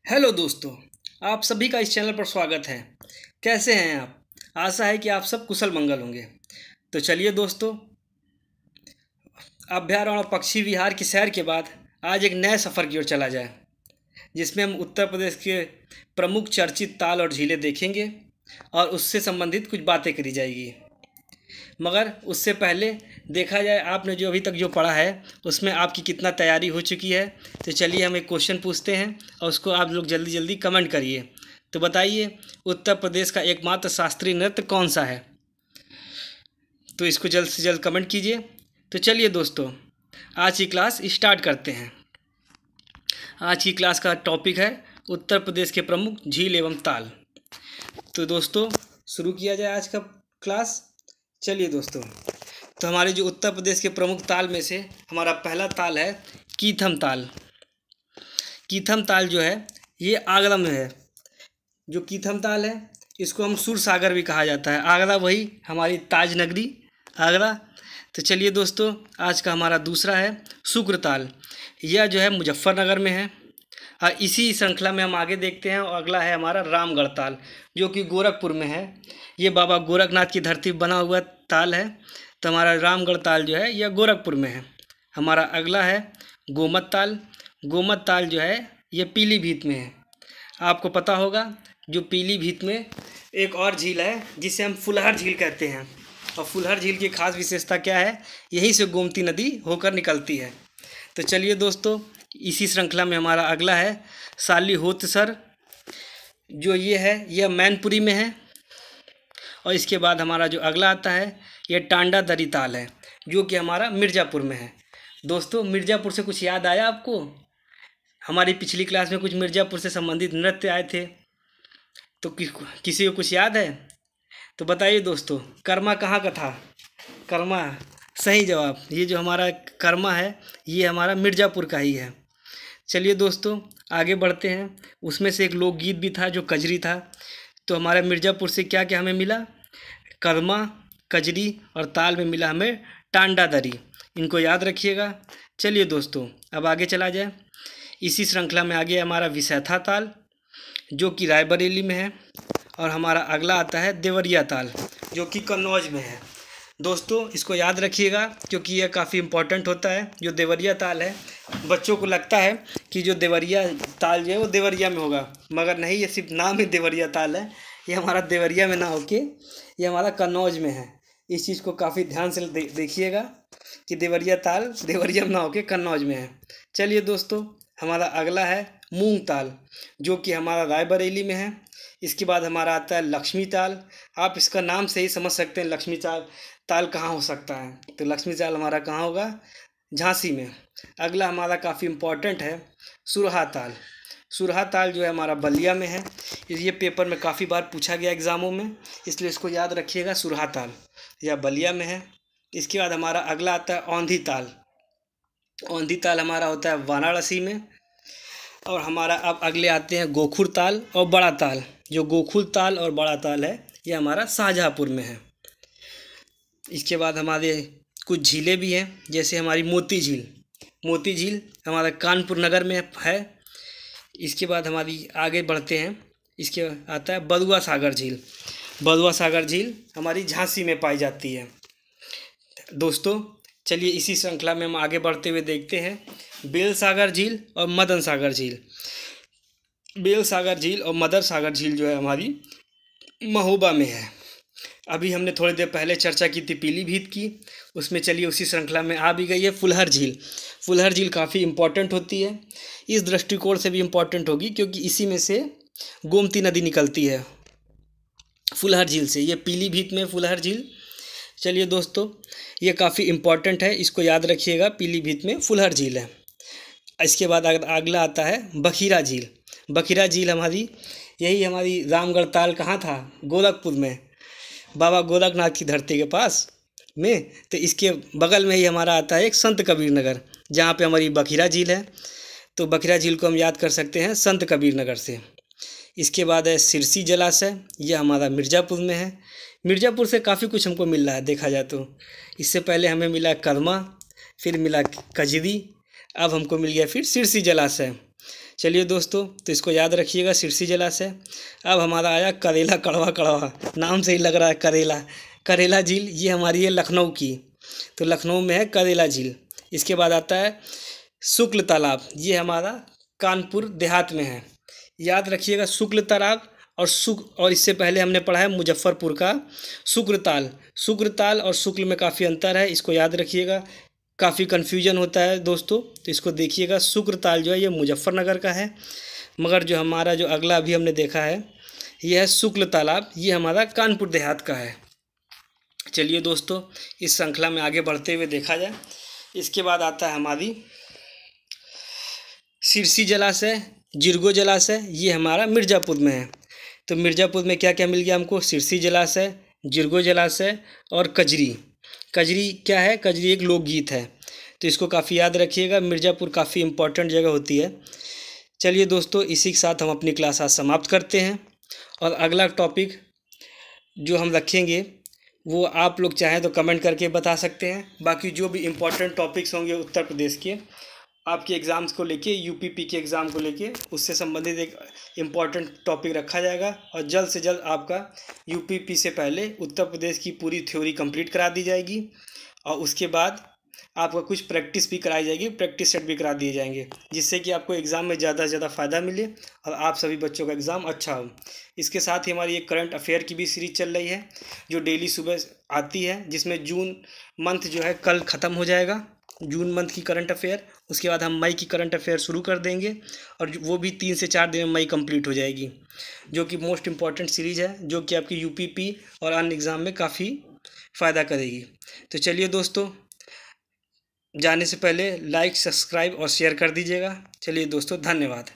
Hello दोस्तों, आप सभी का इस चैनल पर स्वागत है। कैसे हैं आप? आशा है कि आप सब कुशल मंगल होंगे। तो चलिए दोस्तों, अभ्यारण्य और पक्षी विहार की सैर के बाद आज एक नए सफ़र की ओर चला जाए, जिसमें हम उत्तर प्रदेश के प्रमुख चर्चित ताल और झीलें देखेंगे और उससे संबंधित कुछ बातें करी जाएगी। मगर उससे पहले देखा जाए आपने जो अभी तक जो पढ़ा है उसमें आपकी कितना तैयारी हो चुकी है। तो चलिए हम एक क्वेश्चन पूछते हैं और उसको आप लोग जल्दी जल्दी कमेंट करिए। तो बताइए, उत्तर प्रदेश का एकमात्र शास्त्रीय नृत्य कौन सा है? तो इसको जल्द से जल्द कमेंट कीजिए। तो चलिए दोस्तों, आज की क्लास स्टार्ट करते हैं। आज की क्लास का टॉपिक है उत्तर प्रदेश के प्रमुख झील एवं ताल। तो दोस्तों शुरू किया जाए आज का क्लास। चलिए दोस्तों, तो हमारे जो उत्तर प्रदेश के प्रमुख ताल में से हमारा पहला ताल है कीथम ताल। कीथम ताल जो है ये आगरा में है। जो कीथम ताल है इसको हम सूर सागर भी कहा जाता है। आगरा वही हमारी ताज नगरी आगरा। तो चलिए दोस्तों, आज का हमारा दूसरा है शुक्र ताल। यह जो है मुजफ्फरनगर में है। और इसी श्रृंखला में हम आगे देखते हैं और अगला है हमारा रामगढ़ ताल, जो कि गोरखपुर में है। ये बाबा गोरखनाथ की धरती पर बना हुआ ताल है। तो हमारा रामगढ़ ताल जो है यह गोरखपुर में है। हमारा अगला है गोमत ताल। गोमत ताल जो है ये पीलीभीत में है। आपको पता होगा जो पीलीभीत में एक और झील है जिसे हम फुलहर झील कहते हैं। और फुलहर झील की खास विशेषता क्या है? यहीं से गोमती नदी होकर निकलती है। तो चलिए दोस्तों, इसी श्रृंखला में हमारा अगला है सालीहोत्रसर। जो ये है यह मैनपुरी में है। और इसके बाद हमारा जो अगला आता है यह टांडा दरी ताल है, जो कि हमारा मिर्ज़ापुर में है। दोस्तों, मिर्ज़ापुर से कुछ याद आया आपको? हमारी पिछली क्लास में कुछ मिर्ज़ापुर से संबंधित नृत्य आए थे। तो किसी को कुछ याद है? तो बताइए दोस्तों, कर्मा कहाँ का था? कर्मा सही जवाब। ये जो हमारा कर्मा है ये हमारा मिर्ज़ापुर का ही है। चलिए दोस्तों आगे बढ़ते हैं। उसमें से एक लोकगीत भी था जो कजरी था। तो हमारे मिर्ज़ापुर से क्या क्या हमें मिला? कर्मा, कजरी और ताल में मिला हमें टांडा दरी। इनको याद रखिएगा। चलिए दोस्तों अब आगे चला जाए। इसी श्रृंखला में आगे हमारा विशैथा ताल, जो कि रायबरेली में है। और हमारा अगला आता है देवरिया ताल, जो कि कन्नौज में है। दोस्तों इसको याद रखिएगा क्योंकि यह काफ़ी इम्पोर्टेंट होता है। जो देवरिया ताल है, बच्चों को लगता है कि जो देवरिया ताल जो है वो देवरिया में होगा, मगर नहीं, ये सिर्फ नाम ही देवरिया ताल है। ये हमारा देवरिया में ना होके ये हमारा कन्नौज में है। इस चीज़ को काफ़ी ध्यान से देखिएगा कि देवरिया ताल देवरिया में ना होके कन्नौज में है। चलिए दोस्तों, हमारा अगला है मूंग ताल, जो कि हमारा रायबरेली में है। इसके बाद हमारा आता है लक्ष्मी ताल। आप इसका नाम से ही समझ सकते हैं लक्ष्मी ताल कहाँ हो सकता है। तो लक्ष्मी ताल हमारा कहाँ होगा? झांसी में। अगला हमारा काफ़ी इम्पोर्टेंट है सुरहा ताल। सुरहा ताल जो है हमारा बलिया में है। ये पेपर में काफ़ी बार पूछा गया एग्ज़ामों में, इसलिए इसको याद रखिएगा। सुरहा ताल यह बलिया में है। इसके बाद हमारा अगला आता है औंधी ताल। औंधी ताल हमारा होता है वाराणसी में। और हमारा अब अगले आते हैं गोखुर ताल और बड़ा ताल। जो गोखुर ताल और बड़ा ताल है ये हमारा शाहजहाँपुर में है। इसके बाद हमारे कुछ झीलें भी हैं, जैसे हमारी मोती झील। मोती झील हमारा कानपुर नगर में है। इसके बाद हमारी आगे बढ़ते हैं। इसके आता है बरुआ सागर झील। बरुआ सागर झील हमारी झांसी में पाई जाती है। दोस्तों चलिए इसी श्रृंखला में हम आगे बढ़ते हुए देखते हैं बेल सागर झील और मदन सागर झील। बेल सागर झील और मदन सागर झील जो है हमारी महोबा में है। अभी हमने थोड़ी देर पहले चर्चा की थी पीलीभीत की, उसमें चलिए उसी श्रृंखला में आ भी गई है फुलहर झील। फुलहर झील काफ़ी इम्पोर्टेंट होती है। इस दृष्टिकोण से भी इम्पोर्टेंट होगी क्योंकि इसी में से गोमती नदी निकलती है फुलहर झील से। ये पीलीभीत में फुलहर झील। चलिए दोस्तों ये काफ़ी इम्पोर्टेंट है, इसको याद रखिएगा। पीलीभीत में फुलहर झील है। इसके बाद अगला आता है बखीरा झील। बखीरा झील यही हमारी रामगढ़ ताल कहाँ था? गोरखपुर में, बाबा गोरखनाथ की धरती के पास में। तो इसके बगल में ही हमारा आता है एक संत कबीर नगर, जहाँ पे हमारी बखीरा झील है। तो बखीरा झील को हम याद कर सकते हैं संत कबीर नगर से। इसके बाद है सिरसी जलाशय। यह हमारा मिर्ज़ापुर में है। मिर्ज़ापुर से काफ़ी कुछ हमको मिल रहा है देखा जाए तो। इससे पहले हमें मिला कर्मा, फिर मिला कजरी, अब हमको मिल गया फिर सिरसी जलाशय। चलिए दोस्तों, तो इसको याद रखिएगा, सिरसी जिला से। अब हमारा आया करेला कड़वा कड़वा, नाम से ही लग रहा है करेला। करेला झील ये हमारी है लखनऊ की, तो लखनऊ में है करेला झील। इसके बाद आता है शुक्ल तालाब, ये हमारा कानपुर देहात में है। याद रखिएगा शुक्ल तालाब और इससे पहले हमने पढ़ा है मुजफ्फरपुर का शुक्रताल। शुक्रताल और शुक्ल में काफ़ी अंतर है, इसको याद रखिएगा, काफ़ी कन्फ्यूजन होता है दोस्तों, तो इसको देखिएगा। शुक्रताल जो है ये मुजफ्फरनगर का है, मगर जो हमारा जो अगला अभी हमने देखा है यह है शुक्ल तालाब, ये हमारा कानपुर देहात का है। चलिए दोस्तों, इस श्रृंखला में आगे बढ़ते हुए देखा जाए। इसके बाद आता है हमारी सिरसी जलाशय, जिरगो जलाशय, ये हमारा मिर्ज़ापुर में है। तो मिर्ज़ापुर में क्या क्या मिल गया हमको? सिरसी जलाशय, जिरगो जलाशय और कजरी। कजरी क्या है? कजरी एक लोकगीत है, तो इसको काफ़ी याद रखिएगा। मिर्ज़ापुर काफ़ी इम्पोर्टेंट जगह होती है। चलिए दोस्तों, इसी के साथ हम अपनी क्लास आज समाप्त करते हैं, और अगला टॉपिक जो हम रखेंगे वो आप लोग चाहें तो कमेंट करके बता सकते हैं। बाकी जो भी इम्पोर्टेंट टॉपिक्स होंगे उत्तर प्रदेश के आपके एग्ज़ाम्स को लेके, यूपीपी के एग्ज़ाम को लेके, उससे संबंधित एक इम्पॉर्टेंट टॉपिक रखा जाएगा, और जल्द से जल्द आपका यूपीपी से पहले उत्तर प्रदेश की पूरी थ्योरी कंप्लीट करा दी जाएगी, और उसके बाद आपका कुछ प्रैक्टिस भी कराई जाएगी, प्रैक्टिस सेट भी करा दिए जाएंगे, जिससे कि आपको एग्ज़ाम में ज़्यादा से ज़्यादा फ़ायदा मिले और आप सभी बच्चों का एग्ज़ाम अच्छा हो। इसके साथ ही हमारी एक करंट अफेयर की भी सीरीज चल रही है, जो डेली सुबह आती है, जिसमें जून मंथ जो है कल ख़त्म हो जाएगा, जून मंथ की करंट अफेयर। उसके बाद हम मई की करंट अफेयर शुरू कर देंगे, और वो भी 3 से 4 दिन में मई कंप्लीट हो जाएगी, जो कि मोस्ट इम्पॉर्टेंट सीरीज़ है, जो कि आपकी यूपीपी और अन्य एग्ज़ाम में काफ़ी फ़ायदा करेगी। तो चलिए दोस्तों, जाने से पहले लाइक, सब्सक्राइब और शेयर कर दीजिएगा। चलिए दोस्तों, धन्यवाद।